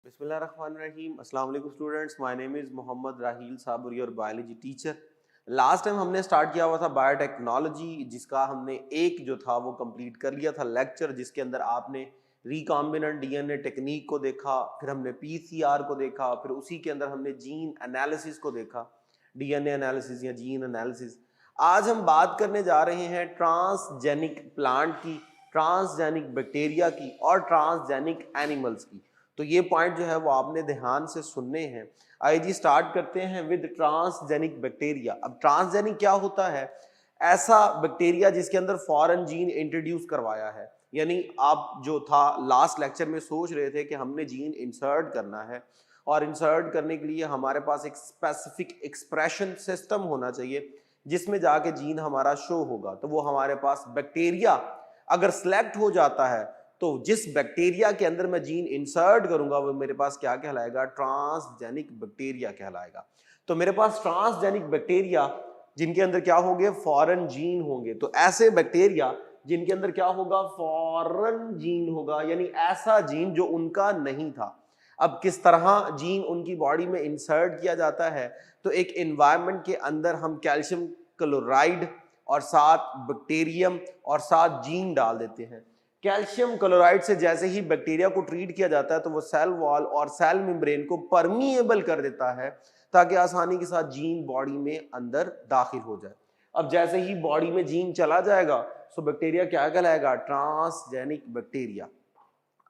बिस्मिल्लाहिर्रहमानिर्रहीम। अस्सलाम वालेकुम students, my name is Mohammed Raheel Sabri और बायोलॉजी टीचर। लास्ट टाइम हमने स्टार्ट किया हुआ था बायोटेक्नोलॉजी, जिसका हमने एक जो था वो कंप्लीट कर लिया था लेक्चर, जिसके अंदर आपने रिकॉम्बिनेंट डीएनए टेक्निक को देखा, फिर हमने पीसीआर को देखा, फिर उसी के अंदर हमने जीन एनालिसिस को देखा, डीएनए एनालिसिस या जीन एनालिसिस। आज हम बात करने जा रहे हैं ट्रांसजेनिक प्लांट की, ट्रांसजेनिक बैक्टीरिया की और ट्रांसजेनिक एनिमल्स की। तो ये पॉइंट जो है वो आपने ध्यान से सुनने हैं। आइए जी स्टार्ट करते हैं विद ट्रांसजेनिक बैक्टीरिया। अब ट्रांसजेनिक क्या होता है? ऐसा बैक्टीरिया जिसके अंदर फॉरेन जीन इंट्रोड्यूस करवाया है। यानी आप जो था लास्ट लेक्चर में सोच रहे थे कि हमने जीन इंसर्ट करना है और इंसर्ट करने के लिए हमारे पास एक स्पेसिफिक एक्सप्रेशन सिस्टम होना चाहिए जिसमें जाके जीन हमारा शो होगा। तो वो हमारे पास बैक्टीरिया अगर सिलेक्ट हो जाता है तो जिस बैक्टीरिया के अंदर मैं जीन इंसर्ट करूंगा वो मेरे पास क्या कहलाएगा? ट्रांसजेनिक बैक्टीरिया कहलाएगा। तो मेरे पास ट्रांसजेनिक बैक्टीरिया जिनके अंदर क्या होंगे? फॉरेन जीन होंगे। तो ऐसे बैक्टीरिया जिनके अंदर क्या होगा? फॉरेन जीन होगा, यानी ऐसा जीन जो उनका नहीं था। अब किस तरह जीन उनकी बॉडी में इंसर्ट किया जाता है? तो एक एनवायरनमेंट के अंदर हम कैल्शियम क्लोराइड और साथ बैक्टीरियम और साथ जीन डाल देते हैं। कैल्शियम क्लोराइड से जैसे ही बैक्टीरिया को ट्रीट किया जाता है तो वो सेल वॉल और सेल मेम्ब्रेन को परमिएबल कर देता है ताकि आसानी के साथ जीन बॉडी में अंदर दाखिल हो जाए। अब जैसे ही बॉडी में जीन चला जाएगा तो बैक्टीरिया क्या कहलाएगा? Transgenic bacteria.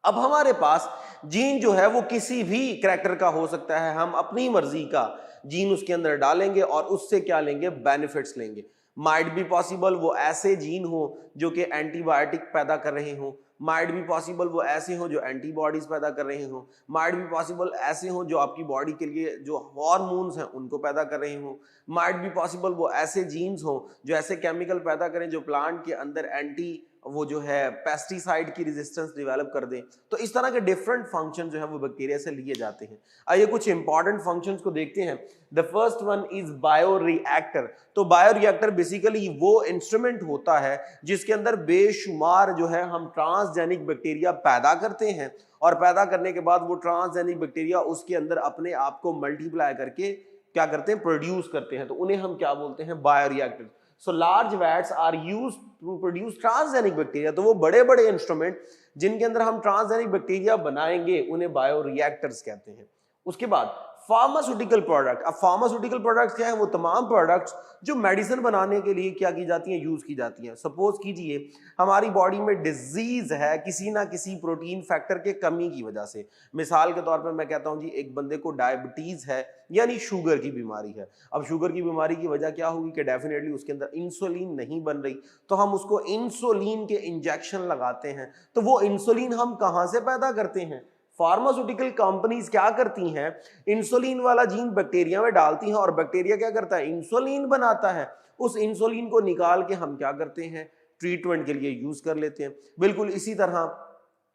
अब हमारे पास जीन जो है वो किसी भी करैक्टर का हो सकता है, हम अपनी मर्जी का जीन उसके अंदर डालेंगे और उससे क्या लेंगे? बेनिफिट्स लेंगे। माइट बी पॉसिबल वो ऐसे जीन हो जो कि एंटीबायोटिक पैदा कर रहे हो, माइट बी पॉसिबल वो ऐसे हो जो एंटीबॉडीज पैदा कर रहे हो, माइट बी पॉसिबल ऐसे हो जो आपकी बॉडी के लिए जो हार्मोन्स हैं उनको पैदा कर रहे हो, माइट बी पॉसिबल वो ऐसे जीन्स हो जो ऐसे केमिकल पैदा करें जो प्लांट के अंदर एंटी वो जो है पेस्टिसाइड की रेजिस्टेंस डेवलप कर दें। तो इस तरह के डिफरेंट फंक्शन जो है वो बैक्टीरिया से लिए जाते हैं। आइए कुछ इंपॉर्टेंट फंक्शंस को देखते हैं। The first one is bioreactor. तो बायोरिएक्टर बेसिकली वो इंस्ट्रूमेंट होता है जिसके अंदर बेशुमार जो है हम ट्रांसजेनिक बैक्टीरिया पैदा करते हैं और पैदा करने के बाद वो ट्रांसजेनिक बैक्टीरिया उसके अंदर अपने आप को मल्टीप्लाई करके क्या करते हैं? प्रोड्यूस करते हैं। तो उन्हें हम क्या बोलते हैं? Bioreactor. So large vats are used to produce transgenic bacteria। तो वो बड़े बड़े इंस्ट्रूमेंट जिनके अंदर हम ट्रांसजेनिक बैक्टीरिया बनाएंगे उन्हें बायोरिएक्टर्स कहते हैं। उसके बाद फार्मास्यूटिकल प्रोडक्ट। अब फार्मास्यूटिकल प्रोडक्ट्स क्या है? वो तमाम प्रोडक्ट्स जो मेडिसिन बनाने के लिए क्या की जाती हैं? यूज की जाती हैं। सपोज कीजिए हमारी बॉडी में डिजीज है किसी ना किसी प्रोटीन फैक्टर के कमी की वजह से। मिसाल के तौर पे मैं कहता हूं जी एक बंदे को डायबिटीज है यानी शुगर की बीमारी है। अब शुगर की बीमारी की वजह क्या होगी कि डेफिनेटली उसके अंदर इंसुलिन नहीं बन रही, तो हम उसको इंसुलिन के इंजेक्शन लगाते हैं। तो वो इंसुलिन हम कहां से पैदा करते हैं? फार्मास्यूटिकल कंपनीज क्या करती हैं? इंसुलिन वाला जीन बैक्टीरिया में डालती हैं और बैक्टीरिया क्या करता है? इंसुलिन बनाता है। उस इंसुलिन को निकाल के हम क्या करते हैं? ट्रीटमेंट के लिए यूज कर लेते हैं। बिल्कुल इसी तरह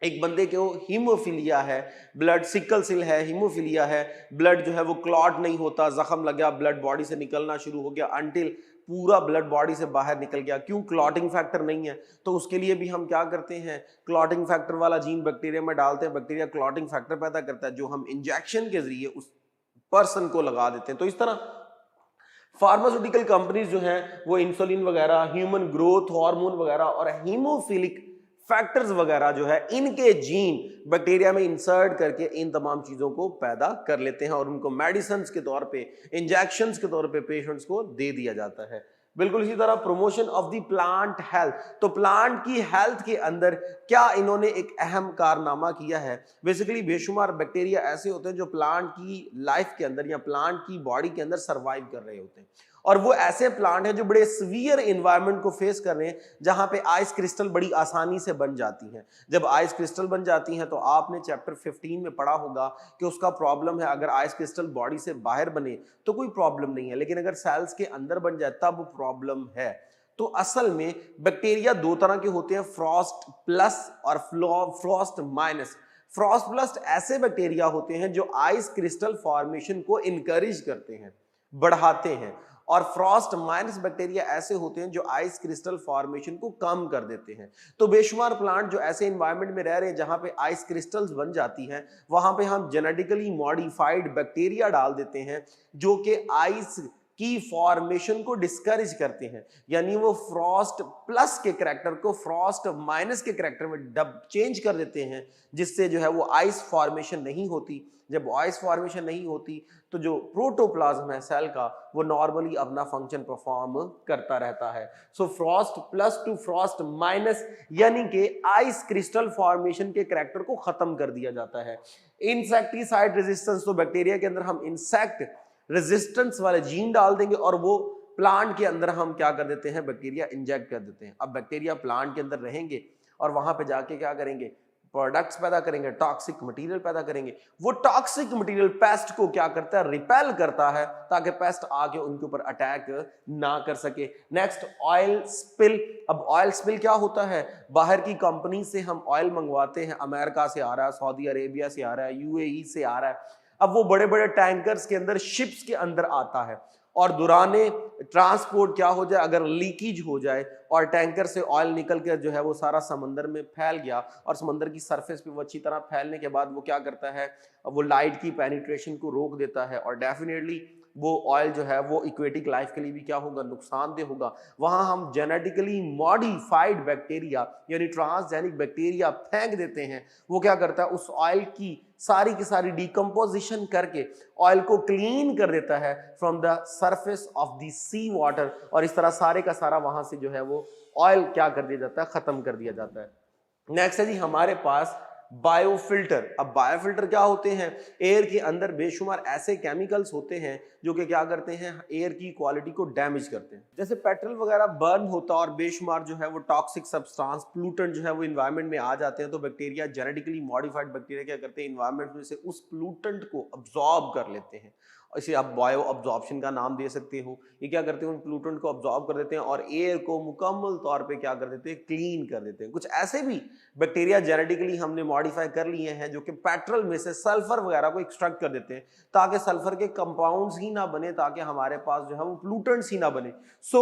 एक बंदे को हीमोफीलिया है, ब्लड सिकल सेल है, हीमोफीलिया है, ब्लड जो है वो क्लॉट नहीं होता, जख्म लग गया, ब्लड बॉडी से निकलना शुरू हो गया अनटिल पूरा ब्लड बॉडी से बाहर निकल गया। क्यों? क्लॉटिंग फैक्टर नहीं है। तो उसके लिए भी हम क्या करते हैं? क्लॉटिंग फैक्टर वाला जीन बैक्टीरिया में डालते हैं। बैक्टीरिया क्लॉटिंग फैक्टर पैदा करता है जो हम इंजेक्शन के जरिए उस पर्सन को लगा देते हैं। तो इस तरह फार्मास्यूटिकल कंपनीज जो हैं वो इंसुलिन वगैरह, ह्यूमन ग्रोथ हार्मोन वगैरह और हीमोफिलिक फैक्टर्स वगैरह जो है इनके जीन बैक्टीरिया में इंसर्ट करके इन तमाम चीजों को पैदा कर लेते हैं और उनको मेडिसिन के तौर पे, इंजेक्शंस के तौर पे पेशेंट्स को दे दिया जाता है। बिल्कुल इसी तरह promotion of the plant health. तो प्लांट की हेल्थ के अंदर क्या इन्होंने एक अहम कारनामा किया है? बेसिकली बेशुमार बैक्टीरिया ऐसे होते हैं जो प्लांट की लाइफ के अंदर या प्लांट की बॉडी के अंदर सर्वाइव कर रहे होते हैं और वो ऐसे प्लांट हैं जो बड़े सीवियर एनवायरनमेंट को फेस कर रहे हैं जहां पे आइस क्रिस्टल बड़ी आसानी से बन जाती हैं। जब आइस क्रिस्टल बन जाती हैं तो आपने चैप्टर 15 में पढ़ा होगा कि उसका प्रॉब्लम है अगर आइस क्रिस्टल बॉडी से बाहर बने तो कोई प्रॉब्लम नहीं है, लेकिन अगर सेल्स के अंदर बन जाए तब प्रॉब्लम है। तो असल में बैक्टीरिया दो तरह के होते हैं, फ्रॉस्ट प्लस और फ्रॉस्ट माइनस। फ्रॉस्ट प्लस ऐसे बैक्टीरिया होते हैं जो आइस क्रिस्टल फॉर्मेशन को इनकरेज करते हैं, बढ़ाते हैं, और फ्रॉस्ट माइनस बैक्टीरिया ऐसे होते हैं जो आइस क्रिस्टल फॉर्मेशन को कम कर देते हैं। तो बेशुमार प्लांट जो ऐसे एनवायरनमेंट में रह रहे हैं जहां पे आइस क्रिस्टल्स बन जाती हैं, वहां पे हम जेनेटिकली मॉडिफाइड बैक्टीरिया डाल देते हैं जो कि आइस की फॉर्मेशन को डिस्करेज करते हैं, यानी वो फ्रॉस्ट प्लस के करैक्टर को फ्रॉस्ट माइनस के करैक्टर में डब चेंज कर देते हैं, जिससे जो है वो आइस फॉर्मेशन नहीं होती। जब आइस फॉर्मेशन नहीं होती तो जो प्रोटोप्लाज्म है सेल का वो नॉर्मली अपना फंक्शन परफॉर्म करता रहता है। So frost plus to frost minus यानी कि आइस क्रिस्टल फॉर्मेशन के करैक्टर को खत्म कर दिया जाता है। इंसेक्टिसाइड रेजिस्टेंस, तो बैक्टीरिया के अंदर हम इंसेक्ट रेजिस्टेंस वाले जीन डाल देंगे और वो प्लांट के अंदर हम क्या कर देते हैं, बैक्टीरिया इंजेक्ट कर देते हैं। अब बैक्टीरिया प्लांट के अंदर रहेंगे और वहां पे जाके क्या करेंगे, प्रोडक्ट्स पैदा करेंगे, टॉक्सिक मटेरियल पैदा करेंगे। वो टॉक्सिक मटेरियल पेस्ट को क्या करता है, रिपेल करता है ताकि पेस्ट आके उनके ऊपर अटैक ना कर सके। Next oil spill. अब ऑयल स्पिल क्या होता है, बाहर की कंपनी से हम ऑयल मंगवाते हैं, अमेरिका से आ रहा है, सऊदी अरेबिया से आ रहा है, यूएई से आ रहा है। अब वो बड़े बड़े टैंकर्स के अंदर, शिप्स के अंदर आता है और दौराने ट्रांसपोर्ट क्या हो जाए, अगर लीकेज हो जाए और टैंकर से ऑयल निकल कर जो है वो सारा समंदर में फैल गया और समंदर की सरफेस पे वो अच्छी तरह फैलने के बाद वो क्या करता है, वो लाइट की पेनिट्रेशन को रोक देता है और डेफिनेटली वो ऑयल जो है वो इक्वेटिक लाइफ के लिए भी क्या होगा, नुकसानदेह होगा। वहां हम जेनेटिकली मॉडिफाइड बैक्टीरिया यानी ट्रांसजेनिक बैक्टीरिया फेंक देते हैं। वो क्या करता है, उस ऑयल की सारी डिकम्पोजिशन करके ऑयल को क्लीन कर देता है from the surface of the sea water, और इस तरह सारे का सारा वहां से जो है वो ऑयल क्या कर दिया जाता है, खत्म कर दिया जाता है। नेक्स्ट है जी हमारे पास बायोफिल्टर। अब बायोफिल्टर क्या होते हैं, एयर के अंदर बेशुमार ऐसे केमिकल्स होते हैं जो कि क्या करते हैं, एयर की क्वालिटी को डैमेज करते हैं। जैसे पेट्रोल वगैरह बर्न होता है और बेशुमार जो है वो टॉक्सिक सब्सटेंस प्लूटेंट जो है वो इन्वायरमेंट में आ जाते हैं, तो बैक्टीरिया, जेनेटिकली मॉडिफाइड बैक्टीरिया क्या करते हैं, इन्वायरमेंट में से उस प्लूटेंट को अब्सॉर्ब कर लेते हैं। इसे आप बायो अब्जॉर्प्शन का नाम दे सकते हो। ये क्या करते हैं, उन प्लूटेंट को अब्सॉर्ब कर देते हैं और एयर को मुकम्मल तौर पे क्या कर देते हैं, क्लीन कर देते हैं। कुछ ऐसे भी बैक्टीरिया जेनेटिकली हमने मॉडिफाई कर लिए हैं जो कि पेट्रोल में से सल्फर वगैरह को एक्सट्रैक्ट कर देते हैं ताकि सल्फर के कंपाउंड्स ही ना बने, ताकि हमारे पास जो है वो प्लूटेंट्स ही ना बने। सो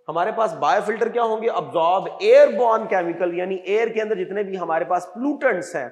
हमारे पास बायोफिल्टर क्या होंगे, अब्सॉर्ब एयरबॉर्न केमिकल, यानी एयर के अंदर जितने भी हमारे पास प्लूटेंट्स हैं,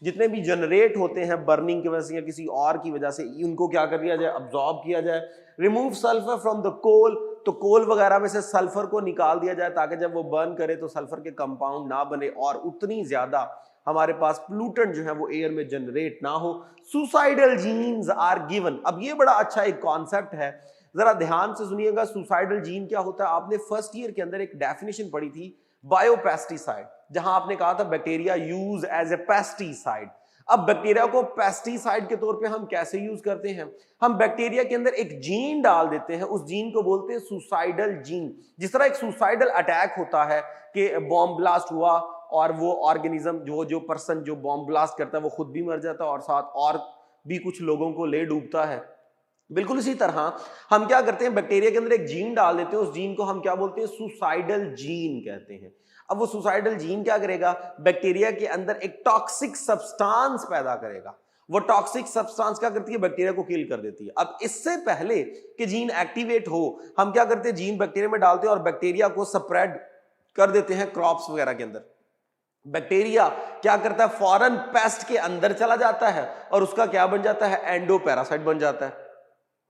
जितने भी जनरेट होते हैं बर्निंग की वजह से या किसी और की वजह से, उनको क्या कर दिया जाए, अब्सॉर्ब किया जाए। Remove sulphur from the coal, तो कोल वगैरह में से सल्फर को निकाल दिया जाए ताकि जब वो बर्न करे तो सल्फर के कंपाउंड ना बने और उतनी ज्यादा हमारे पास प्लूटेंट जो है वो एयर में जनरेट ना हो। Suicidal genes are given. अब ये बड़ा अच्छा एक कॉन्सेप्ट है, जरा ध्यान से सुनिएगा। सुसाइडल जीन क्या होता है, आपने फर्स्ट ईयर के अंदर एक डेफिनेशन पढ़ी थी बायोपेस्टिसाइड, जहां आपने कहा था bacteria use as a pesticide. अब बैक्टीरिया को पेस्टिसाइड के तौर पे हम कैसे यूज करते हैं, हम बैक्टीरिया के अंदर एक जीन डाल देते हैं, उस जीन को बोलते हैं सुसाइडल जीन। जिस तरह एक सुसाइडल अटैक होता है कि बॉम्ब ब्लास्ट हुआ और वो ऑर्गेनिज्म जो पर्सन जो बॉम्ब ब्लास्ट करता है वो खुद भी मर जाता है और साथ और भी कुछ लोगों को ले डूबता है, बिल्कुल इसी तरह हम क्या करते हैं, बैक्टीरिया के अंदर एक जीन डाल देते हैं, उस जीन को हम क्या बोलते हैं, सुसाइडल जीन कहते हैं। अब वो सुसाइडल जीन क्या करेगा, बैक्टीरिया के अंदर एक टॉक्सिक सब्सटेंस पैदा करेगा। वो टॉक्सिक सब्सटेंस क्या करती है, बैक्टीरिया को किल कर देती है। अब इससे पहले कि जीन एक्टिवेट हो, हम क्या करते हैं, जीन बैक्टीरिया में डालते हैं और बैक्टीरिया को स्प्रेड कर देते हैं क्रॉप्स वगैरह के अंदर। बैक्टीरिया क्या करता है, फॉरेन पेस्ट के अंदर चला जाता है और उसका क्या बन जाता है, एंडोपैरासाइट बन जाता है।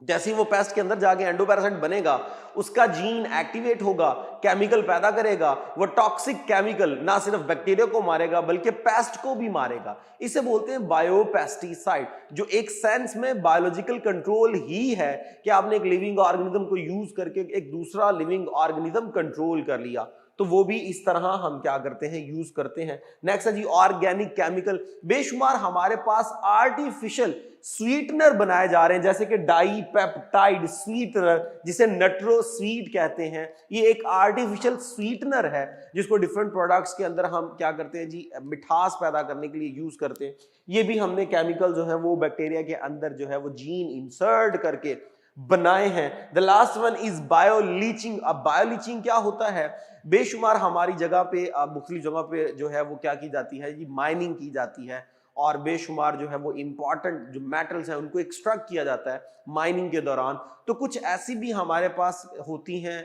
जैसे ही वो पेस्ट के अंदर जाके एंडोपैरासाइट बनेगा, उसका जीन एक्टिवेट होगा, केमिकल पैदा करेगा। वो टॉक्सिक केमिकल ना सिर्फ बैक्टीरिया को मारेगा बल्कि पेस्ट को भी मारेगा। इसे बोलते हैं बायोपेस्टिसाइड, जो एक सेंस में बायोलॉजिकल कंट्रोल ही है कि आपने एक लिविंग ऑर्गेनिज्म को यूज करके एक दूसरा लिविंग ऑर्गेनिज्म कंट्रोल कर लिया। तो वो भी इस तरह हम क्या करते हैं, यूज करते हैं। नेक्स्ट है जी ऑर्गेनिक केमिकल। बेशुमार हमारे पास आर्टिफिशियल स्वीटनर बनाए जा रहे हैं, जैसे कि डाइपेप्टाइड स्वीटनर, जिसे नट्रो स्वीट कहते हैं। ये एक आर्टिफिशियल स्वीटनर है जिसको डिफरेंट प्रोडक्ट्स के अंदर हम क्या करते हैं जी, मिठास पैदा करने के लिए यूज करते हैं। ये भी हमने केमिकल जो है वो बैक्टीरिया के अंदर जो है वो जीन इंसर्ट करके बनाए हैं। The last one is bioleaching. अब बायोलीचिंग क्या होता है, बेशुमार हमारी जगह पे मुख्तलिफ जगह पे जो है वो क्या की जाती है जी, माइनिंग की जाती है और बेशुमार जो है वो इंपॉर्टेंट जो मेटल्स हैं उनको एक्सट्रैक्ट किया जाता है माइनिंग के दौरान। तो कुछ ऐसी भी हमारे पास होती हैं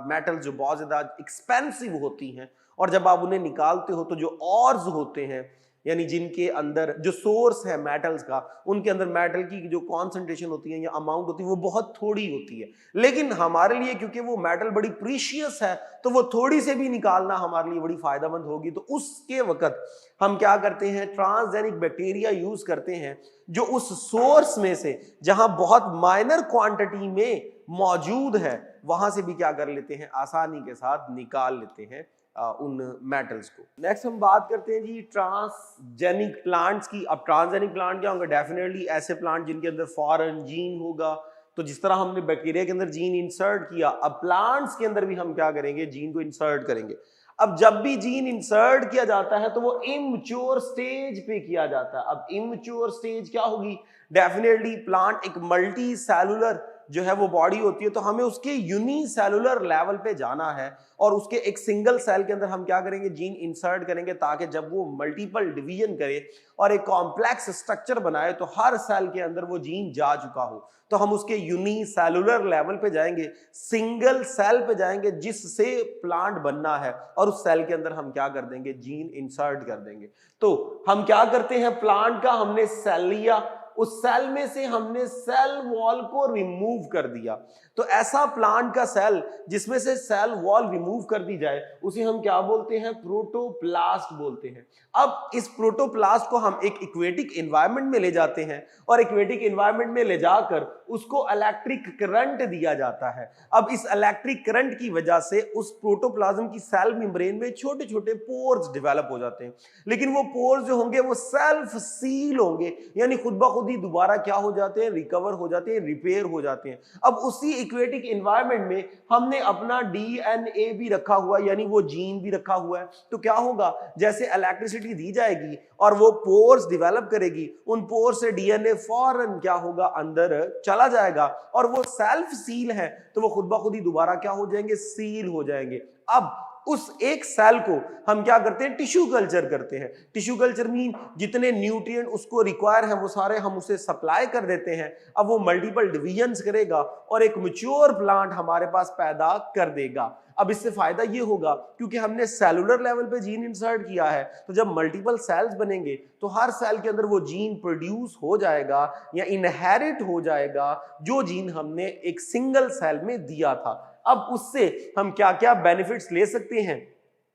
मेटल्स जो बहुत ज़्यादा एक्सपेंसिव होती हैं, और जब आप उन्हें निकालते हो तो जो ऑर्स होते हैं, यानी जिनके अंदर जो सोर्स है मेटल्स का, उनके अंदर मेटल की जो कॉन्सेंट्रेशन होती है या अमाउंट होती है वो बहुत थोड़ी होती है। लेकिन हमारे लिए क्योंकि वो मेटल बड़ी प्रीशियस है तो वो थोड़ी से भी निकालना हमारे लिए बड़ी फायदेमंद होगी। तो उसके वक्त हम क्या करते हैं, ट्रांसजेनिक बैक्टीरिया यूज करते हैं जो उस सोर्स में से जहां बहुत माइनर क्वांटिटी में मौजूद है वहां से भी क्या कर लेते हैं, आसानी के साथ निकाल लेते हैं उन मेटल्स को। नेक्स्ट हम बात करते हैं जी ट्रांसजेनिक प्लांट्स की। अब ट्रांसजेनिक प्लांट क्या होंगे, डेफिनेटली ऐसे प्लांट जिनके अंदर फॉरेन जीन होगा। तो जिस तरह हमने बैक्टीरिया के अंदर जीन इंसर्ट किया, अब प्लांट्स के अंदर भी हम क्या करेंगे, जीन को इंसर्ट करेंगे। अब जब भी जीन इंसर्ट किया जाता है तो वो इमैच्योर स्टेज पे किया जाता है। अब इमैच्योर स्टेज क्या होगी, डेफिनेटली प्लांट एक मल्टी सेलुलर जो है वो बॉडी होती है, तो हमें उसके यूनिसेलुलर लेवल पे जाना है और उसके एक सिंगल सेल के अंदर हम क्या करेंगे, जीन इंसर्ट करेंगे ताकि जब वो मल्टीपल डिवीजन करे और एक कॉम्प्लेक्स स्ट्रक्चर बनाए तो हर सेल के अंदर वो जीन जा चुका हो। तो हम उसके यूनिसेलुलर लेवल पे जाएंगे, सिंगल सेल पे जाएंगे जिससे प्लांट बनना है, और उस सेल के अंदर हम क्या कर देंगे, जीन इंसर्ट कर देंगे। तो हम क्या करते हैं, प्लांट का हमने सेल लिया, उस सेल में से हमने सेल वॉल को रिमूव कर दिया। तो ऐसा प्लांट का सेल जिसमें से सेल वॉल रिमूव कर दी जाए उसे हम क्या बोलते हैं, प्रोटोप्लास्ट बोलते हैं। अब इस प्रोटोप्लास्ट को हम एक एक्वेटिक एनवायरनमेंट में ले जाते हैं और एक्वेटिक एनवायरनमेंट में ले जाकर उसको इलेक्ट्रिक करंट दिया जाता है। अब इस इलेक्ट्रिक करंट की वजह से उस प्रोटोप्लाज्म की सेल मेम्ब्रेन में छोटे छोटे पोर्स डेवलप हो जाते हैं, लेकिन वो पोर्स जो होंगे वो सेल्फ सील होंगे, यानी खुद ब खुद ही दोबारा क्या हो जाते हैं, रिकवर हो जाते हैं, रिपेयर हो जाते हैं। अब उसी एक्वेटिक एनवायरनमेंट में हमने अपना डीएनए भी रखा हुआ, यानी वो जीन भी रखा हुआ है। तो क्या होगा, जैसे इलेक्ट्रिसिटी दी जाएगी और वो पोर्स डेवलप करेगी, उन पोर्स से डीएनए फौरन क्या होगा, अंदर चला जाएगा और वो सेल्फ सील है तो वो खुद ब खुद ही दोबारा क्या हो जाएंगे, सील हो जाएंगे। अब उस एक सेल को हम क्या करते हैं, टिश्यू कल्चर करते हैं। टिश्यू कल्चर मीन जितने न्यूट्रिएंट उसको रिक्वायर हैं वो सारे हम उसे सप्लाई कर देते हैं। अब वो मल्टीपल डिवीजन्स करेगा और एक मैच्योर प्लांट हमारे पास पैदा कर देगा। अब इससे फायदा ये होगा क्योंकि हमने सेलुलर लेवल पे जीन इंसर्ट किया है, तो जब मल्टीपल सेल्स बनेंगे तो हर सेल के अंदर वो जीन प्रोड्यूस हो जाएगा या इनहेरिट हो जाएगा जो जीन हमने एक सिंगल सेल में दिया था। अब उससे हम क्या क्या बेनिफिट्स ले सकते हैं।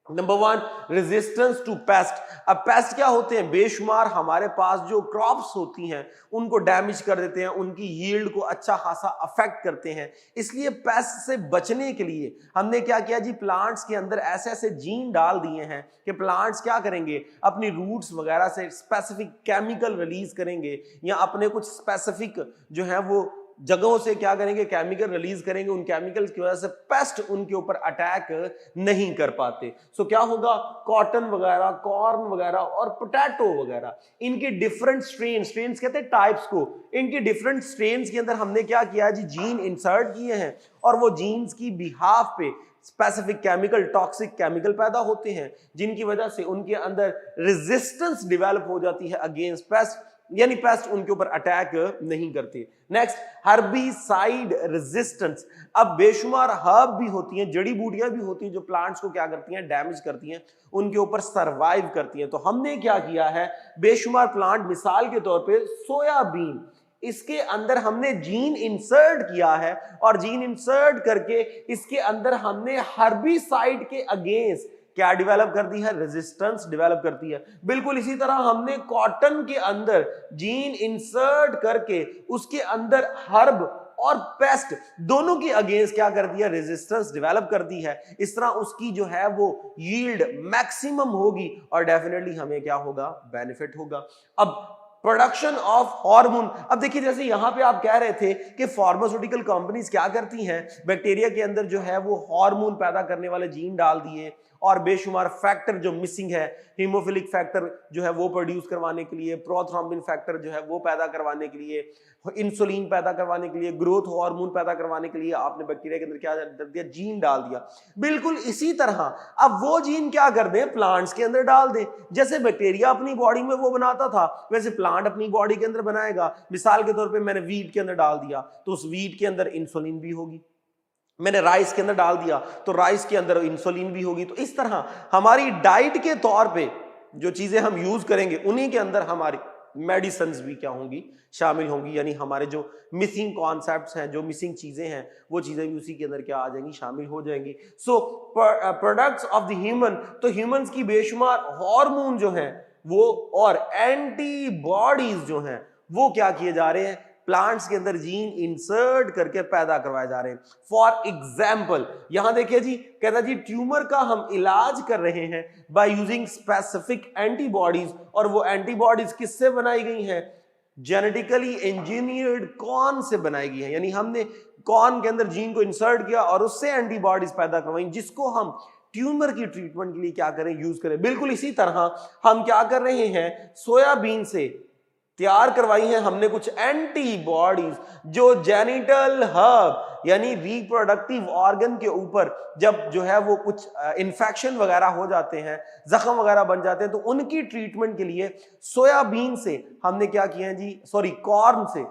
Number 1, resistance to pest. अब पेस्ट क्या होते हैं, बेशुमार हमारे पास जो क्रॉप्स होती हैं उनको डैमेज कर देते हैं, उनकी यील्ड को अच्छा खासा अफेक्ट करते हैं। इसलिए पेस्ट से बचने के लिए हमने क्या किया जी, प्लांट्स के अंदर ऐसे ऐसे जीन डाल दिए हैं कि प्लांट्स क्या करेंगे, अपनी रूट्स वगैरह से स्पेसिफिक केमिकल रिलीज करेंगे या अपने कुछ स्पेसिफिक जो है वो जगहों से क्या करेंगे, केमिकल रिलीज करेंगे। उन केमिकल्स की वजह से पेस्ट उनके ऊपर अटैक नहीं कर पाते। सो क्या होगा, कॉटन वगैरह, कॉर्न वगैरह और पोटैटो वगैरह, इनके डिफरेंट स्ट्रेन्स कहते हैं टाइप्स को, इनके डिफरेंट स्ट्रेन्स के अंदर हमने क्या किया जी, जीन इंसर्ट किए हैं और वो जीन्स की बिहाफ पे स्पेसिफिक केमिकल, टॉक्सिक केमिकल पैदा होते हैं जिनकी वजह से उनके अंदर रेजिस्टेंस डेवलप हो जाती है अगेंस्ट पेस्ट, यानी पेस्ट उनके ऊपर अटैक नहीं करते। Next, herbicide resistance. अब बेशुमार हर्ब भी होती हैं, जड़ी बूटियां भी होती हैं जो प्लांट्स को क्या करती हैं, डैमेज करती हैं, उनके ऊपर सरवाइव करती हैं। तो हमने क्या किया है, बेशुमार प्लांट, मिसाल के तौर पे सोयाबीन, इसके अंदर हमने जीन इंसर्ट किया है और जीन इंसर्ट करके इसके अंदर हमने हर्बिसाइड के अगेंस्ट क्या डेवलप कर दी है, रेजिस्टेंस डेवलप करती है। बिल्कुल इसी तरह हमने कॉटन के अंदर जीन इंसर्ट करके उसके अंदर हर्ब और पेस्ट दोनों की अगेंस्ट क्या कर दिया, रेजिस्टेंस डेवलप कर दी है। इस तरह उसकी जो है वो यील्ड मैक्सिमम होगी और डेफिनेटली हमें क्या होगा, बेनिफिट होगा। अब प्रोडक्शन ऑफ हार्मोन। अब देखिए जैसे यहां पे आप कह रहे थे कि फार्मास्यूटिकल कंपनीज क्या करती हैं, बैक्टीरिया के अंदर जो है वो हार्मोन पैदा करने वाले जीन डाल दिए और बेशुमार फैक्टर जो मिसिंग है, हीमोफिलिक फैक्टर जो है वो प्रोड्यूस करवाने के लिए, प्रोथ्रोम्बिन फैक्टर जो है वो पैदा करवाने के लिए, इंसुलिन पैदा करवाने के लिए, ग्रोथ हार्मोन पैदा करवाने के लिए आपने बैक्टीरिया के अंदर क्या कर दिया, जीन डाल दिया। बिल्कुल इसी तरह अब वो जीन क्या कर दें, प्लांट्स के अंदर डाल दें। जैसे बैक्टीरिया अपनी बॉडी में वो बनाता था वैसे प्लांट अपनी बॉडी के अंदर बनाएगा। मिसाल के तौर पे मैंने वीट के अंदर डाल दिया तो उस वीट के अंदर इंसुलिन भी होगी, मैंने राइस के अंदर डाल दिया तो राइस के अंदर इंसुलिन भी होगी। तो इस तरह हमारी डाइट के तौर पे जो चीजें हम यूज करेंगे उन्हीं के अंदर हमारी मेडिसिन्स भी क्या होंगी, शामिल होंगी। यानी हमारे जो मिसिंग कॉन्सेप्ट्स हैं, जो मिसिंग चीजें हैं, वो चीजें भी उसी के अंदर क्या आ जाएंगी, शामिल हो जाएंगी। सो प्रोडक्ट्स ऑफ द ह्यूमन, तो ह्यूमंस की बेशुमार हार्मोन जो हैं वो और एंटीबॉडीज जो हैं वो क्या किए जा रहे हैं, प्लांट्स के अंदर जीन इंसर्ट करके पैदा करवाए जा रहे हैं। फॉर एग्जाम्पल यहां देखिए जी, कहता जी ट्यूमर का हम इलाज कर रहे हैं बाय यूजिंग स्पेसिफिक एंटीबॉडीज, और वो एंटीबॉडीज किससे बनाई गई हैं, जेनेटिकली इंजीनियर्ड कॉर्न से बनाई गई है। यानी हमने कॉर्न के अंदर जीन को इंसर्ट किया और उससे एंटीबॉडीज पैदा करवाई जिसको हम ट्यूमर की ट्रीटमेंट के लिए क्या करें, यूज करें। बिल्कुल इसी तरह हम क्या कर रहे हैं, सोयाबीन से तैयार करवाई है हमने कुछ एंटीबॉडीज जो जेनिटल हब यानी रिप्रोडक्टिव ऑर्गन के ऊपर जब जो है वो कुछ इन्फेक्शन वगैरह हो जाते हैं, जख्म वगैरह बन जाते हैं, तो उनकी ट्रीटमेंट के लिए सोयाबीन से हमने क्या किया है जी, सॉरी कॉर्न से,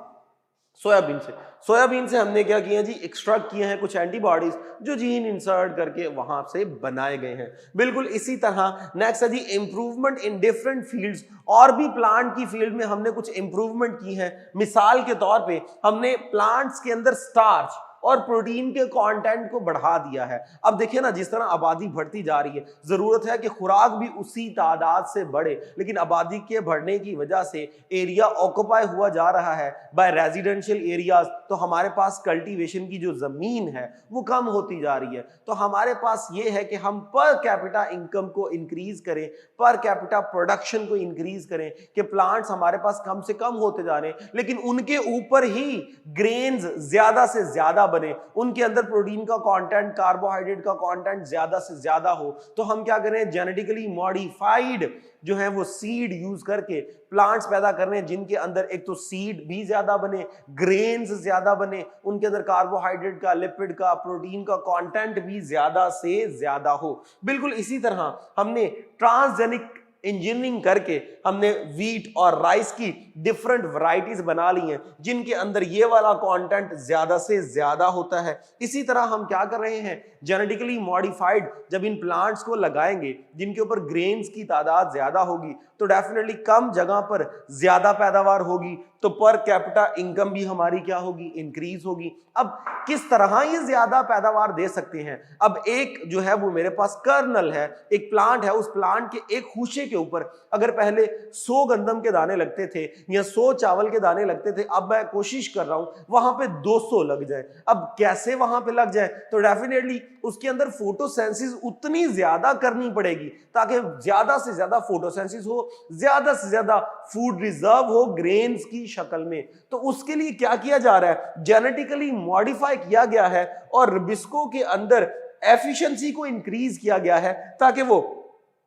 सोयाबीन से हमने क्या किया जी, एक्सट्रैक्ट किए हैं कुछ एंटीबॉडीज जो जीन इंसर्ट करके वहां से बनाए गए हैं। बिल्कुल इसी तरह नेक्स्ट है जी इंप्रूवमेंट इन डिफरेंट फील्ड्स, और भी प्लांट की फील्ड में हमने कुछ इंप्रूवमेंट की है। मिसाल के तौर पे हमने प्लांट्स के अंदर स्टार्च और प्रोटीन के कंटेंट को बढ़ा दिया है। अब देखिए ना, जिस तरह आबादी बढ़ती जा रही है, जरूरत है कि खुराक भी उसी तादाद से बढ़े, लेकिन आबादी के बढ़ने की वजह से एरिया ऑक्युपाई हुआ जा रहा है बाय रेजिडेंशियल एरियाज, तो हमारे पास कल्टीवेशन की जो जमीन है वो कम होती जा रही है। तो हमारे पास ये है कि हम पर कैपिटा इनकम को इंक्रीज करें, पर कैपिटा प्रोडक्शन को इंक्रीज करें, कि प्लांट्स हमारे पास कम से कम होते जा रहे हैं लेकिन उनके ऊपर ही ग्रेन्स ज्यादा से ज्यादा बने, उनके अंदर प्रोटीन का कंटेंट, कार्बोहाइड्रेट का कंटेंट ज्यादा से ज्यादा हो। तो हम क्या करें, जेनेटिकली मॉडिफाइड जो है वो सीड यूज करके प्लांट्स पैदा कर रहे हैं जिनके अंदर एक तो सीड भी ज्यादा बने, ग्रेन्स ज्यादा बने, उनके अंदर कार्बोहाइड्रेट का, लिपिड का, प्रोटीन का कंटेंट भी ज्यादा से ज्यादा हो। बिल्कुल इसी तरह हमने ट्रांसजेनिक इंजीनियरिंग करके हमने वीट और राइस की डिफरेंट वैरायटीज बना ली हैं जिनके अंदर ये वाला कंटेंट ज्यादा से ज्यादा होता है। इसी तरह हम क्या कर रहे हैं, जेनेटिकली मॉडिफाइड जब इन प्लांट्स को लगाएंगे जिनके ऊपर ग्रेन्स की तादाद ज्यादा होगी तो डेफिनेटली कम जगह पर ज्यादा पैदावार होगी, तो पर कैपिटा इनकम भी हमारी क्या होगी, इंक्रीज होगी। अब किस तरह ये ज्यादा पैदावार दे सकते हैं, अब एक जो है वो मेरे पास कर्नल है, एक प्लांट है, उस प्लांट के एक खूशे के ऊपर अगर पहले 100 गंदम के दाने लगते थे या 100 चावल के दाने लगते थे, अब मैं कोशिश कर रहा हूं वहां पे 200 लग जाए। अब कैसे वहां पे लग जाए, तो डेफिनेटली उसके अंदर फोटोसेंसिस उतनी ज्यादा करनी पड़ेगी ताकि ज्यादा से ज्यादा फोटोसेंसिस हो, ज्यादा से ज्यादा फूड रिजर्व हो ग्रेन्स की शक्ल में। तो उसके लिए क्या किया जा रहा है, जेनेटिकली मॉडिफाई किया गया है और रबिस्को के अंदर एफिशिएंसी को इंक्रीज किया गया है ताकि वो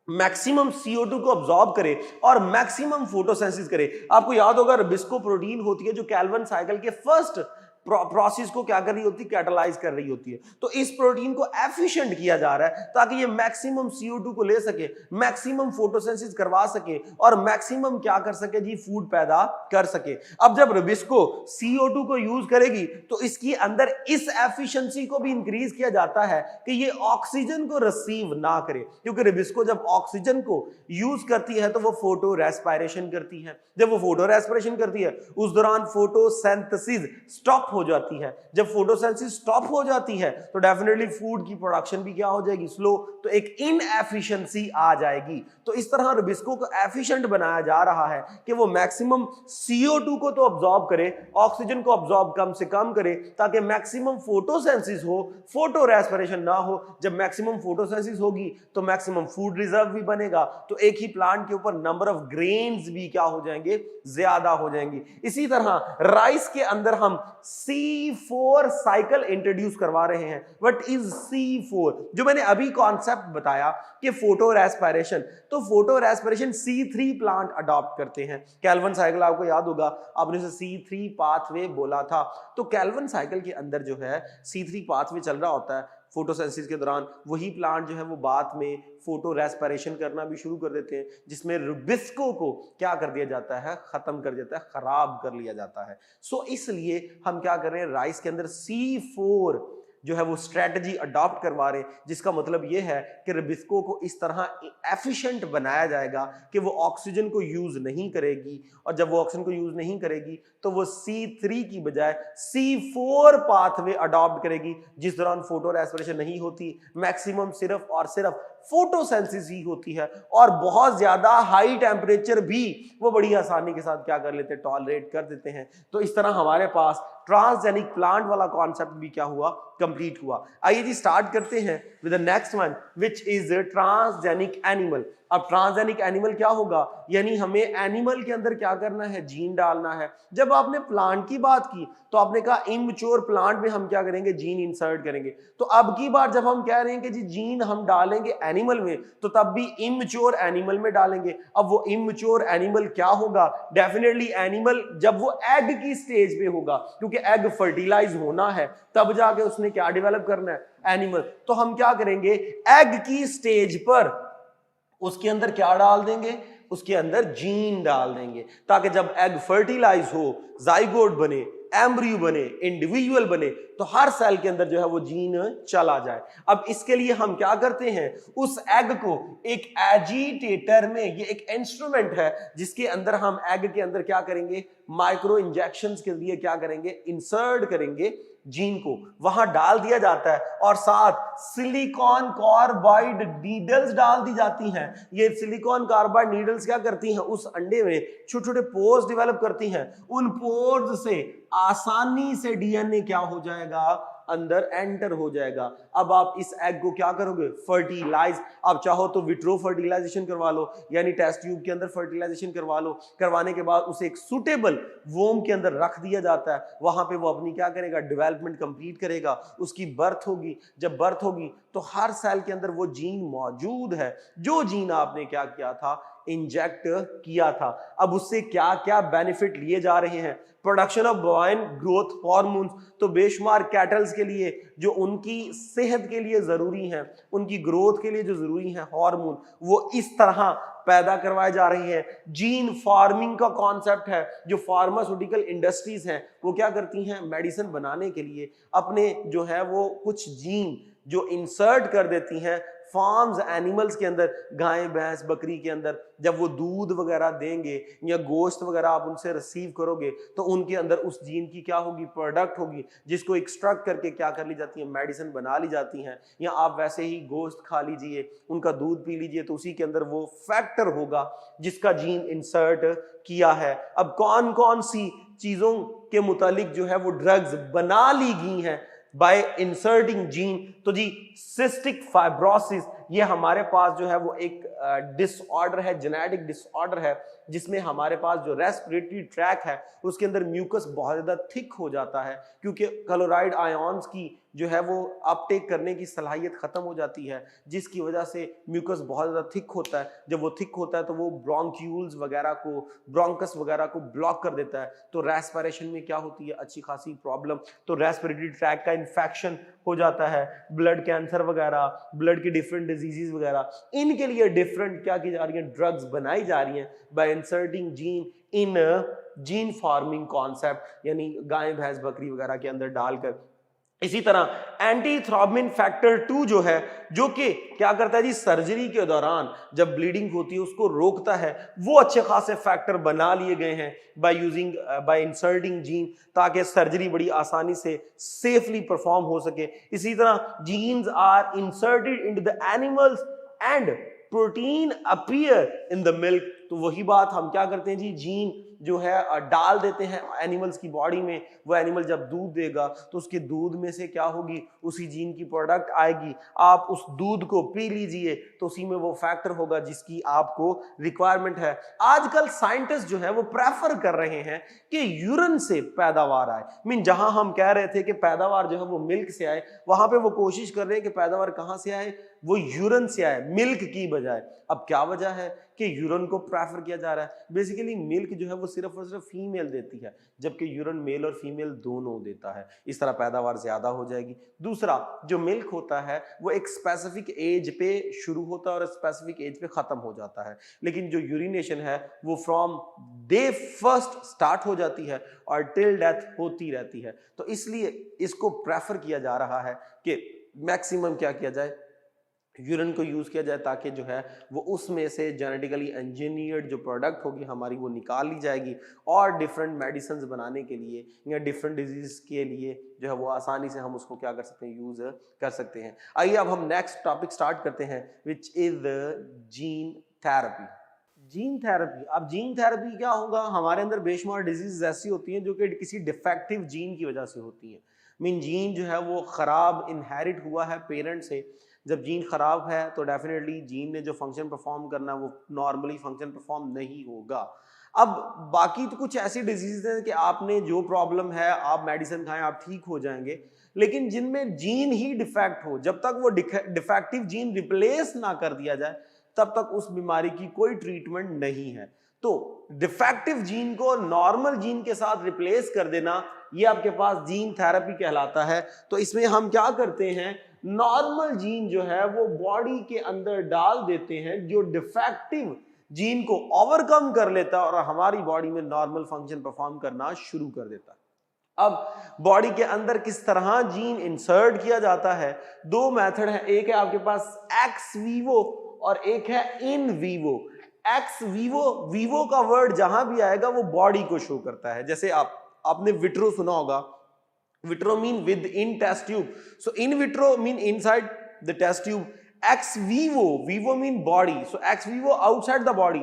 मैक्सिमम CO2 को अब्सॉर्ब करे और मैक्सिमम फोटोसेंसिस करे। आपको याद होगा रबिस्को प्रोटीन होती है जो कैल्विन साइकिल के फर्स्ट प्रोसेस को क्या कर रही होती है, कैटालाइज कर रही होती है। तो इस प्रोटीन को एफिशिएंट किया जा रहा है ताकि ये मैक्सिमम CO2 को ले सके, मैक्सिमम फोटोसिंथेसिस करवा सके और मैक्सिमम क्या कर सके जी, फूड पैदा कर सके। अब जब रबिस्को CO2 को यूज करेगी तो इसकी अंदर इस एफिशिएंसी को भी इंक्रीज किया जाता है कि ये ऑक्सीजन को रिसीव ना करे, क्योंकि रबिस्को जब ऑक्सीजन को यूज करती है तो वो फोटो रेस्पिरेशन करती है। जब वो फोटो रेस्पिरेशन करती है उस दौरान फोटोसिंथेसिस स्टॉप हो जाती है। जब फोटोसिंथेसिस स्टॉप हो जाती है तो डेफिनेटली फूड की प्रोडक्शन भी क्या हो जाएगी, स्लो, तो एक इनएफिशिएंसी आ जाएगी। तो इस तरह रबिस्को को एफिशिएंट बनाया जा रहा है कि वो मैक्सिमम CO2 को तो अब्सॉर्ब करे, ऑक्सीजन को अब्सॉर्ब कम से कम करे ताकि मैक्सिमम फोटोसिंथेसिस हो, फोटो रेस्पिरेशन ना हो। जब मैक्सिमम फोटोसिंथेसिस होगी तो मैक्सिमम फूड रिजर्व भी बनेगा, तो एक ही प्लांट के ऊपर नंबर ऑफ ग्रेन्स भी क्या हो जाएंगे, ज्यादा हो जाएंगी। इसी तरह राइस के अंदर हम C4 साइकिल इंट्रोड्यूस करवा रहे हैं। What is C4? जो मैंने अभी कॉन्सेप्ट बताया कि फोटो रेस्पिरेशन, तो photo respiration C3 plant adopt करते हैं। कैल्विन साइकिल आपको याद होगा, आपने उसे C3 पाथवे बोला था। तो कैल्विन साइकिल के अंदर जो है C3 पाथवे चल रहा होता है फोटोसिंथेसिस के दौरान। वही प्लांट जो है वो बाद में फोटो रेस्पिरेशन करना भी शुरू कर देते हैं, जिसमें रुबिस्को को क्या कर दिया जाता है, खत्म कर दिया जाता है, खराब कर लिया जाता है। सो इसलिए हम क्या कर रहे हैं, राइस के अंदर C4 जो है वो स्ट्रेटजी अडॉप्ट करवा रहे हैं, जिसका मतलब ये है कि रुबिस्को को इस तरह एफिशिएंट बनाया जाएगा कि वो ऑक्सीजन को यूज नहीं करेगी, और जब वो ऑक्सीजन को यूज नहीं करेगी तो वो C3 की बजाय C4 पाथवे अडॉप्ट करेगी, जिस दौरान फोटो रेस्पिरेशन नहीं होती, मैक्सिमम सिर्फ और सिर्फ फोटोसिंथेसिस ही होती है, और बहुत ज्यादा हाई टेम्परेचर भी वो बड़ी आसानी के साथ क्या कर लेते हैं, टॉलरेट कर देते हैं। तो इस तरह हमारे पास ट्रांसजेनिक प्लांट वाला कॉन्सेप्ट भी क्या हुआ, कंप्लीट हुआ। आइए जी स्टार्ट करते हैं with the next one which is transgenic animal. अब ट्रांसजेनिक एनिमल क्या होगा, यानी हमें एनिमल के अंदर क्या करना है, जीन डालना है। जब आपने प्लांट की बात की तो आपने कहा इमैच्योर प्लांट में हम क्या करेंगे, जीन इंसर्ट करेंगे। तो अब की बार जब हम कह रहे हैं कि जी जीन हम डालेंगे एनिमल में, तो तब भी इमैच्योर एनिमल में डालेंगे। अब वो इमैच्योर एनिमल क्या होगा, डेफिनेटली एनिमल जब वो एग की स्टेज पे होगा, क्योंकि एग फर्टिलाइज होना है, तब जाके उसने क्या डेवलप करना है, एनिमल। तो हम क्या करेंगे, एग की स्टेज पर उसके अंदर क्या डाल देंगे, उसके अंदर जीन डाल देंगे, ताकि जब एग फर्टिलाइज हो, जाइगोट बने, एम्ब्रियो बने, इंडिविजुअल बने, तो हर सेल के अंदर जो है वो जीन चला जाए। अब इसके लिए हम क्या करते हैं, उस एग को एक एजिटेटर में, ये एक इंस्ट्रूमेंट है जिसके अंदर हम एग के अंदर क्या करेंगे, माइक्रो इंजेक्शंस के लिए क्या करेंगे, इंसर्ट करेंगे जीन को, वहां डाल दिया जाता है, और साथ सिलिकॉन कार्बाइड नीडल्स डाल दी जाती हैं। ये सिलिकॉन कार्बाइड नीडल्स क्या करती हैं, उस अंडे में छोटे छोटे पोर्स डेवलप करती हैं। उन पोर्स से आसानी से डीएनए क्या हो जाएगा, अंदर एंटर हो जाएगा। अब आप इस एग को क्या करोगे, फर्टिलाइज। आप चाहो तो विट्रो फर्टिलाइजेशन करवा लो, यानी टेस्ट ट्यूब के अंदर फर्टिलाइजेशन करवा लो। करवाने के बाद उसे एक सुटेबल वोम के अंदर रख दिया जाता है, वहां पे वो अपनी क्या करेगा, डेवलपमेंट कंप्लीट करेगा, उसकी बर्थ होगी। जब बर्थ होगी तो हर सेल के अंदर वो जीन मौजूद है, जो जीन आपने क्या किया था, इंजेक्ट किया था। अब उससे क्या क्या बेनिफिट लिए जा रहे हैं, production of buoyant growth hormones, तो बेशुमार कैटल्स के लिए जो उनकी सेहत के लिए जरूरी हैं, उनकी ग्रोथ के लिए जो जरूरी है हार्मोन, वो इस तरह पैदा करवाए जा रहे हैं। जीन फार्मिंग का कॉन्सेप्ट है, जो फार्मास्यूटिकल इंडस्ट्रीज हैं वो क्या करती हैं, मेडिसिन बनाने के लिए अपने जो है वो कुछ जीन जो इंसर्ट कर देती हैं फार्म्स एनिमल्स के अंदर, गाय भैंस बकरी के अंदर। जब वो दूध वगैरह देंगे या गोश्त वगैरह आप उनसे रिसीव करोगे, तो उनके अंदर उस जीन की क्या होगी, प्रोडक्ट होगी, जिसको एक्सट्रैक्ट करके क्या कर ली जाती है, मेडिसिन बना ली जाती हैं। या आप वैसे ही गोश्त खा लीजिए, उनका दूध पी लीजिए, तो उसी के अंदर वो फैक्टर होगा जिसका जीन इंसर्ट किया है। अब कौन कौन सी चीजों के मुतालिक जो है वो ड्रग्स बना ली गई हैं बाय इंसर्टिंग जीन, तो जी सिस्टिक फाइब्रोसिस, ये हमारे पास जो है वो एक डिसऑर्डर है, जेनेटिक डिसऑर्डर है, जिसमें हमारे पास जो रेस्पिरेटरी ट्रैक है उसके अंदर म्यूकस बहुत ज्यादा थिक हो जाता है, क्योंकि क्लोराइड आयंस की जो है वो अपटेक करने की सलाहियत खत्म हो जाती है, जिसकी वजह से म्यूकस बहुत ज्यादा थिक होता है। जब वो थिक होता है तो वो ब्रोंक्यूल्स वगैरह को, ब्रोंकस वगैरह को ब्लॉक कर देता है, तो रेस्पिरेशन में क्या होती है, अच्छी खासी प्रॉब्लम। तो रेस्पिरेटरी ट्रैक का इन्फेक्शन हो जाता है, ब्लड कैंसर वगैरह, ब्लड की डिफरेंट डिजीजेस वगैरह, इनके लिए डिफरेंट क्या की जा रही है, ड्रग्स बनाई जा रही हैं by inserting gene in gene farming concept, यानी गाय भैंस बकरी वगैरह के अंदर डालकर। इसी तरह एंटीथ्रोम्बिन फैक्टर 2 जो है, जो कि क्या करता है जी, सर्जरी के दौरान जब ब्लीडिंग होती है उसको रोकता है, वो अच्छे खासे फैक्टर बना लिए गए हैं बाय इंसर्टिंग जीन, ताकि सर्जरी बड़ी आसानी से सेफली परफॉर्म हो सके। इसी तरह genes are inserted into the animals and protein appear in the milk, तो वही बात हम क्या करते हैं जी, जीन जो है डाल देते हैं एनिमल्स की बॉडी में, वो एनिमल जब दूध देगा तो उसके दूध में से क्या होगी, उसी जीन की प्रोडक्ट आएगी, आप उस दूध को पी लीजिए तो उसी में वो फैक्टर होगा जिसकी आपको रिक्वायरमेंट है। आजकल साइंटिस्ट जो है वो प्रेफर कर रहे हैं कि यूरिन से पैदावार आए, मीन जहां हम कह रहे थे कि पैदावार जो है वो मिल्क से आए, वहां पे वो कोशिश कर रहे हैं कि पैदावार कहां से आए, वो यूरिन से आए, मिल्क की बजाय। अब क्या वजह है कि यूरिन को प्रेफर किया जा रहा है? बेसिकली मिल्क जो है वो सिर्फ और सिर्फ फीमेल देती है, जबकि यूरिन मेल और फीमेल दोनों देता है, इस तरह पैदावार ज्यादा हो जाएगी। दूसरा, जो मिल्क होता है वो एक स्पेसिफिक एज पे शुरू होता है और स्पेसिफिक एज पे खत्म हो जाता है, लेकिन जो यूरिनेशन है वो फ्रॉम डे फर्स्ट स्टार्ट हो जाती है और टिल डेथ होती रहती है। तो इसलिए इसको प्रेफर किया जा रहा है कि मैक्सिमम क्या किया जाए, यूरिन को यूज किया जाए, ताकि जो है वो उसमें से जेनेटिकली इंजीनियर्ड जो प्रोडक्ट होगी हमारी वो निकाल ली जाएगी और डिफरेंट मेडिसिन बनाने के लिए या डिफरेंट डिजीज के लिए जो है वो आसानी से हम उसको क्या कर सकते हैं, यूज कर सकते हैं। आइए अब हम नेक्स्ट टॉपिक स्टार्ट करते हैं, which is gene therapy. Gene therapy, अब जीन थेरेपी क्या होगा, हमारे अंदर बेशुमार डिजीज ऐसी होती हैं जो कि किसी डिफेक्टिव जीन की वजह से होती हैं। मीन जीन जो है वो खराब इनहेरिट हुआ है पेरेंट से, जब जीन खराब है तो डेफिनेटली जीन ने जो फंक्शन परफॉर्म करना है वो नॉर्मली फंक्शन परफॉर्म नहीं होगा। अब बाकी तो कुछ ऐसी डिजीज हैं कि आपने जो प्रॉब्लम है आप मेडिसिन खाएं आप ठीक हो जाएंगे, लेकिन जिनमें जीन ही डिफेक्ट हो, जब तक वो डिफेक्टिव जीन रिप्लेस ना कर दिया जाए तब तक उस बीमारी की कोई ट्रीटमेंट नहीं है। तो डिफेक्टिव जीन को नॉर्मल जीन के साथ रिप्लेस कर देना, ये आपके पास जीन थेरेपी कहलाता है। तो इसमें हम क्या करते हैं, नॉर्मल जीन जो है वो बॉडी के अंदर डाल देते हैं, जो डिफेक्टिव जीन को ओवरकम कर लेता है और हमारी बॉडी में नॉर्मल फंक्शन परफॉर्म करना शुरू कर देता है। अब बॉडी के अंदर किस तरह जीन इंसर्ट किया जाता है, दो मेथड है, एक है आपके पास एक्स वीवो और एक है in vivo. X vivo, Vivo का वर्ड जहां भी आएगा वो बॉडी को शो करता है। जैसे आपने विट्रो सुना होगा, vitro mean within test tube, so in vitro mean inside the test tube. Ex vivo, vivo mean body, so ex vivo outside the body,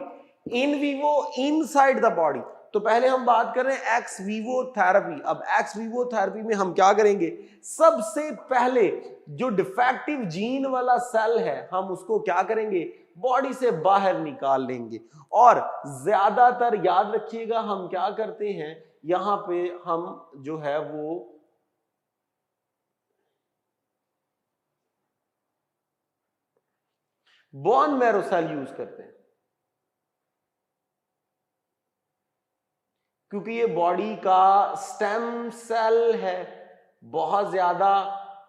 in vivo inside the body. तो पहले हम बात कर रहे हैं ex vivo therapy. अब ex vivo therapy में हम क्या करेंगे, सबसे पहले जो डिफेक्टिव जीन वाला सेल है हम उसको क्या करेंगे, बॉडी से बाहर निकाल लेंगे। और ज्यादातर याद रखिएगा हम क्या करते हैं, यहां पे हम जो है वो बोन मैरो सेल यूज करते हैं, क्योंकि ये बॉडी का स्टेम सेल है, बहुत ज्यादा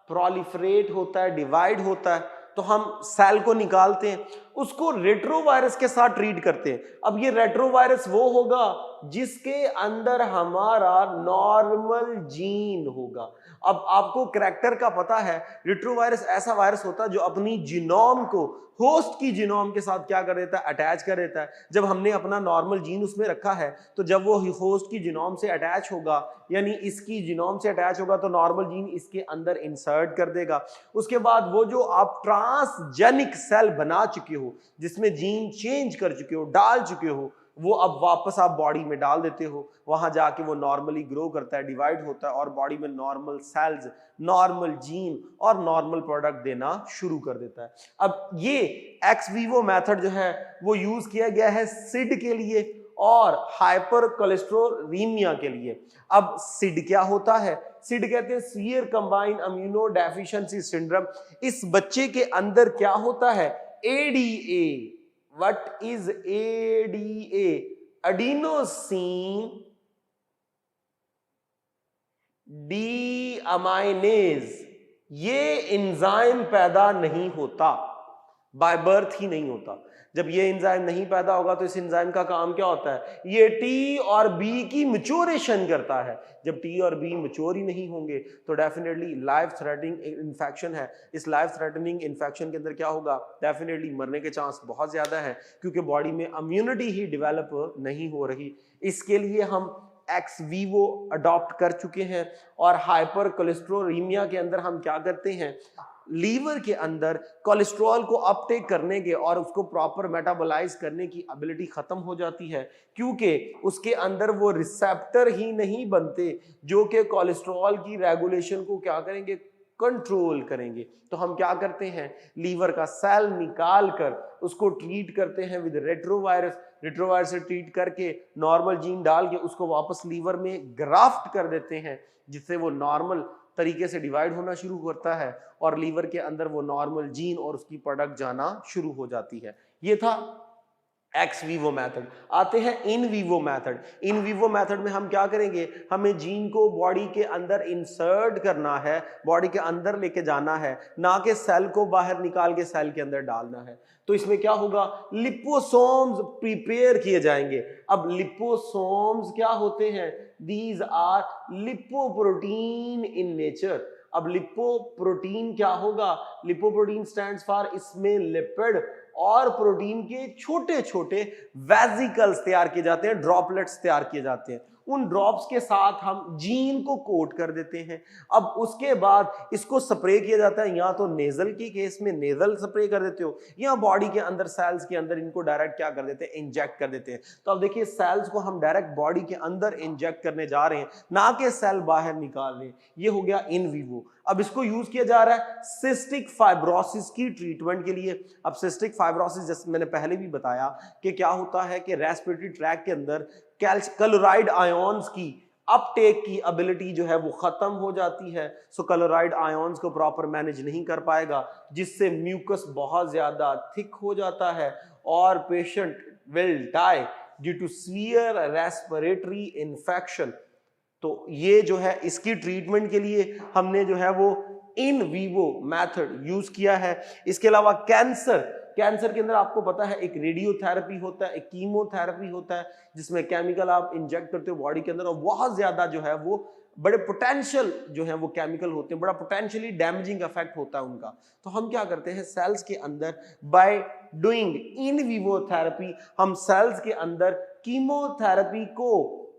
प्रोलिफरेट होता है, डिवाइड होता है, तो हम सेल को निकालते हैं, उसको रेट्रोवायरस के साथ ट्रीट करते हैं। अब ये रेट्रोवायरस वो होगा जिसके अंदर हमारा नॉर्मल जीन होगा। अब आपको करैक्टर का पता है, रेट्रोवायरस ऐसा वायरस होता है जो अपनी जीनोम को होस्ट की जीनोम के साथ क्या कर देता है, अटैच कर देता है। जब हमने अपना नॉर्मल जीन उसमें रखा है तो जब वो होस्ट की जीनोम से अटैच होगा, यानी इसकी जीनोम से अटैच होगा, तो नॉर्मल जीन इसके अंदर इंसर्ट कर देगा। उसके बाद वो जो आप ट्रांसजेनिक सेल बना चुके हो, जिसमें जीन चेंज कर चुके हो, डाल चुके हो, वो अब वापस आप बॉडी में डाल देते हो, वहां जाके वो नॉर्मली ग्रो करता है, डिवाइड होता है और बॉडी में नॉर्मल सेल्स, नॉर्मल जीन और नॉर्मल प्रोडक्ट देना शुरू कर देता है। अब ये एक्स वीवो मेथड जो है वो यूज किया गया है सिड के लिए और हाइपर कोलेस्टेरोलीमिया के लिए। अब सिड क्या होता है, सिड कहते हैं severe combined immuno deficiency syndrome. इस बच्चे के अंदर क्या होता है, ADA. What is ADA? Adenosine deaminase। ये एंजाइम पैदा नहीं होता, बाय बर्थ ही नहीं होता। जब ये एंजाइम नहीं पैदा होगा तो इस एंजाइम का काम क्या होता है, ये टी और बी की मैच्योरेशन करता है। जब टी और बी मैच्योर ही नहीं होंगे तो डेफिनेटली लाइफ थ्रेटनिंग इन्फेक्शन है। इस लाइफ थ्रेटनिंग इन्फेक्शन के अंदर क्या होगा, डेफिनेटली मरने के चांस बहुत ज्यादा है, क्योंकि बॉडी में इम्यूनिटी ही डेवलप नहीं हो रही। इसके लिए हम एक्स वीवो अडॉप्ट कर चुके हैं और हाइपर कोलेस्टेरोलीमिया के अंदर हम क्या करते हैं, लीवर के अंदर कोलेस्ट्रॉल को अपटेक करने के और उसको प्रॉपर मेटाबोलाइज करने की एबिलिटी खत्म हो जाती है, क्योंकि उसके अंदर वो रिसेप्टर ही नहीं बनते जो कि कोलेस्ट्रॉल की रेगुलेशन को क्या करेंगे, कंट्रोल करेंगे। तो हम क्या करते हैं, लीवर का सेल निकाल कर उसको ट्रीट करते हैं विद रेट्रोवायरस। रेट्रोवायरस से ट्रीट करके नॉर्मल जीन डाल के उसको वापस लीवर में ग्राफ्ट कर देते हैं, जिससे वो नॉर्मल तरीके से डिवाइड होना शुरू करता है और लीवर के अंदर वो नॉर्मल जीन और उसकी प्रोडक्ट जाना शुरू हो जाती है। ये था एक्स वीवो मेथड। आते हैं in vivo method. In vivo method में हम क्या करेंगे, हमें जीन को बॉडी के अंदर इंसर्ट करना है, बॉडी के अंदर लेके जाना है, ना कि सेल को बाहर निकाल के सेल के अंदर डालना है। तो इसमें क्या होगा, लिपोसोम्स प्रिपेयर किए जाएंगे। अब लिपोसोम्स क्या होते हैं, these are lipoprotein in nature. अब लिपोप्रोटीन क्या होगा, लिपोप्रोटीन स्टैंड्स फॉर, इसमें लिपिड और प्रोटीन के छोटे छोटे वेसिकल्स तैयार किए जाते हैं, ड्रॉपलेट्स तैयार किए जाते हैं। उन ड्रॉप्स के साथ हम जीन को कोट कर देते हैं। अब उसके बाद इसको स्प्रे किया जाता है, या तो नेजल की केस में नेजल स्प्रे कर देते हो, या बॉडी के अंदर सेल्स के अंदर इनको डायरेक्ट क्या कर देते हैं, इंजेक्ट कर देते हैं। तो अब देखिए सेल्स को हम डायरेक्ट बॉडी के अंदर इंजेक्ट करने जा रहे हैं, ना कि सेल बाहर निकाल रहे हैं। ये हो गया इन वीवो। अब इसको यूज किया जा रहा है सिस्टिक फाइब्रोसिस की ट्रीटमेंट के लिए। अब सिस्टिक फाइब्रोसिस, जैसे मैंने पहले भी बताया कि क्या होता है कि रेस्पिरेटरी ट्रैक के अंदर क्लोराइड आयोन्स की अपटेक की एबिलिटी जो है वो खत्म हो जाती है। सो क्लोराइड आयोन्स को प्रॉपर मैनेज नहीं कर पाएगा, जिससे म्यूकस बहुत ज्यादा थिक हो जाता है और patient will die due to severe respiratory infection. तो ये जो है इसकी ट्रीटमेंट के लिए हमने जो है वो इन वीवो मेथड यूज किया है। इसके अलावा कैंसर के अंदर आपको पता है एक रेडियोथेरेपी होता है, एक कीमोथेरेपी होता है, जिसमें केमिकल आप इंजेक्ट करते हो बॉडी के अंदर और बहुत ज्यादा जो है वो बड़े पोटेंशियल जो है वो केमिकल होते हैं, बड़ा पोटेंशियली डैमेजिंग इफेक्ट होता है उनका। तो हम क्या करते हैं सेल्स के अंदर, by doing in vivo therapy, हम सेल्स के अंदर कीमोथेरेपी को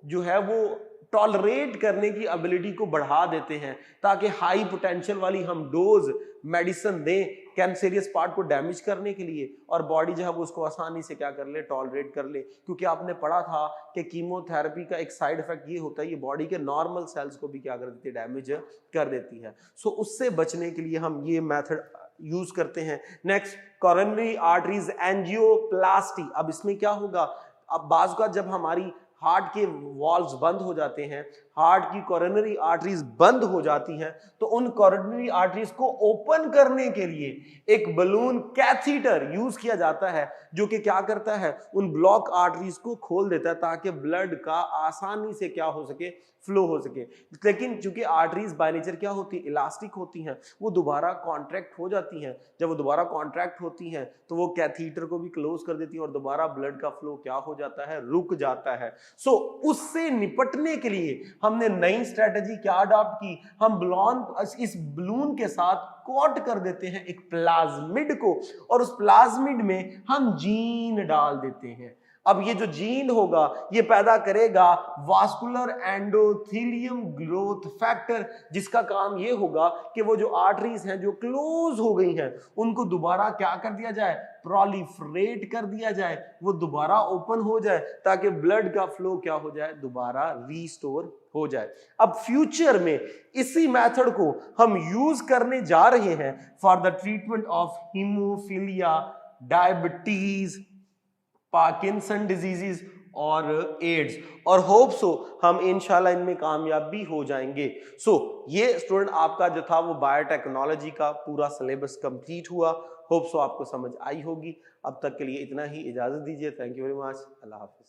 जो है वो टॉलरेट करने की एबिलिटी को बढ़ा देते हैं, ताकि हाई पोटेंशियल वाली हम डोज मेडिसिन दें कैंसरियस पार्ट को डैमेज करने के लिए, और बॉडी जो है वो उसको आसानी से क्या कर ले, टॉलरेट कर ले। क्योंकि आपने पढ़ा था कि कीमोथेरेपी का एक साइड इफेक्ट ये होता है, ये बॉडी के नॉर्मल सेल्स को भी क्या कर देती है, डैमेज कर देती है। सो उससे बचने के लिए हम ये मेथड यूज करते हैं। Next, coronary arteries angioplasty. अब इसमें क्या होगा, अब बाज़ का जब हमारी हार्ट के वॉल्व्स बंद हो जाते हैं, हार्ट की कोरोनरी आर्टरीज बंद हो जाती हैं, तो उन कोरोनरी आर्टरीज को ओपन करने के लिए एक बलून कैथीटर यूज किया जाता है, जो कि क्या करता है, उन ब्लॉक आर्टरीज को खोल देता है ताकि ब्लड का आसानी से क्या हो सके, फ्लो हो सके। लेकिन चूंकि आर्टरीज बाय नेचर क्या होती है, इलास्टिक होती हैं, वो दोबारा कॉन्ट्रैक्ट हो जाती हैं। जब वो दोबारा कॉन्ट्रैक्ट होती हैं तो वो कैथीटर को भी क्लोज कर देती है और दोबारा ब्लड का फ्लो क्या हो जाता है, रुक जाता है। सो उससे निपटने के लिए हमने नई स्ट्रेटजी क्या अडॉप्ट की, हम इस बलून के साथ कोट कर देते हैं एक प्लाज्मिड को, और उस प्लाज्मिड में हम जीन डाल देते हैं। अब ये जो जीन होगा ये पैदा करेगा वास्कुलर एंडोथेलियम ग्रोथ फैक्टर, जिसका काम ये होगा कि वो जो आर्टरीज हैं जो क्लोज हो गई हैं उनको दोबारा क्या कर दिया जाए, प्रोलिफरेट कर दिया जाए, वो दोबारा ओपन हो जाए ताकि ब्लड का फ्लो क्या हो जाए, दोबारा रीस्टोर हो जाए। अब फ्यूचर में इसी मेथड को हम यूज करने जा रहे हैं for the treatment of haemophilia, diabetes, Parkinson diseases और एड्स, और होप सो हम इंशाल्लाह इनमें कामयाब भी हो जाएंगे। सो ये स्टूडेंट आपका जो था वो बायोटेक्नोलॉजी का पूरा सिलेबस कंप्लीट हुआ। होप सो आपको समझ आई होगी। अब तक के लिए इतना ही, इजाजत दीजिए। Thank you very much. Allah Hafiz.